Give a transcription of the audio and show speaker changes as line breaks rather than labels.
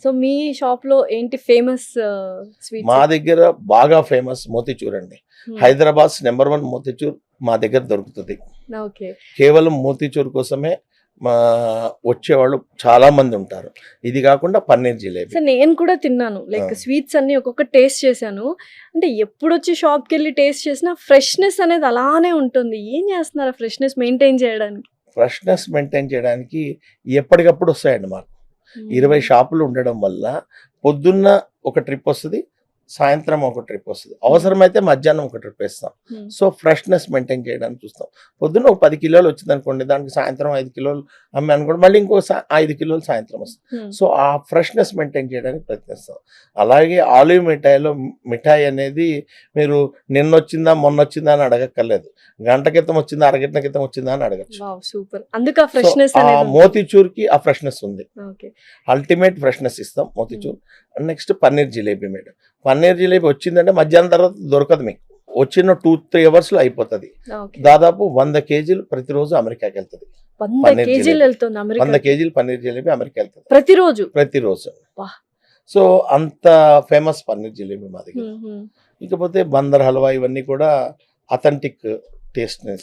So మీ shop లో ఏంటి famous sweets?
మా దగ్గర బాగా ఫేమస్ మోతిచూర్ అండి. హైదరాబాద్ #1 మోతిచూర్ మా దగ్గర దొరుకుతుంది.
ఓకే.
కేవలం మోతిచూర్ కోసమే మా వచ్చేవాళ్ళు చాలా మంది ఉంటారు. ఇది కాకుండా పన్నీర్ జిలేబీ.
సో నేను కూడా తిన్నాను. లైక్ స్వీట్స్ అన్ని ఒక్కొక్క టేస్ట్ చేశాను. అంటే ఎప్పుడొచ్చి షాప్కి వెళ్ళి టేస్ట్ చేసినా ఫ్రెష్నెస్ అనేది అలానే ఉంటుంది. ఏం చేస్తున్నారు ఫ్రెష్నెస్ మెయింటైన్ చేయడానికి?
ఫ్రెష్నెస్ మెయింటైన్ చేయడానికి ఎప్పటికప్పుడు వస్తాయండి మాకు. 20 షాపులు ఉండడం వల్ల పొద్దున్న ఒక ట్రిప్ వస్తుంది, సాయంత్రం ఒక ట్రిప్ వస్తుంది, అవసరమైతే మధ్యాహ్నం ఒక ట్రిప్ వేస్తాం. సో ఫ్రెష్నెస్ మెయింటైన్ చేయడానికి చూస్తాం. పొద్దున్న ఒక 10 కిలోలు వచ్చింది అనుకోండి, దానికి సాయంత్రం 5 కిలోలు అమ్మాయి అనుకోండి, మళ్ళీ ఇంకో 5 కిలోలు సాయంత్రం వస్తుంది. సో ఆ ఫ్రెష్నెస్ మెయింటైన్ చేయడానికి ప్రయత్నిస్తాం. అలాగే ఆలివ్ మిఠాయి అనేది మీరు నిన్న వచ్చిందా మొన్న వచ్చిందా అని అడగక్కర్లేదు, గంట క్రితం వచ్చిందా అరగంట క్రితం వచ్చిందా అని అడగచ్చు.
సూపర్. అందుకు ఆ ఫ్రెష్నెస్
ఆ మోతిచూర్కి ఆ ఫ్రెష్నెస్ ఉంది.
ఓకే.
అల్టిమేట్ ఫ్రెష్నెస్ ఇస్తాం మోతిచూర్. Next paneer jalebi madam. పన్నీర్ జిలేబీ వచ్చిందంటే మధ్యాహ్నం తర్వాత దొరకదు మీకు, వచ్చిన 2-3 అవర్స్లో అయిపోతుంది. దాదాపు 100 కేజీలు ప్రతిరోజు అమెరికాకి వెళ్తుంది.
100 కేజీలు వెళ్తుంది అమెరికా?
100 కేజీలు పన్నీర్ జిలేబీ అమెరికా వెళ్తుంది ప్రతిరోజు. సో అంత ఫేమస్ పన్నీర్ జిలేబీ మా దగ్గర. ఇకపోతే బందర్ హల్వా ఇవన్నీ కూడా అథెంటిక్ టేస్ట్నెస్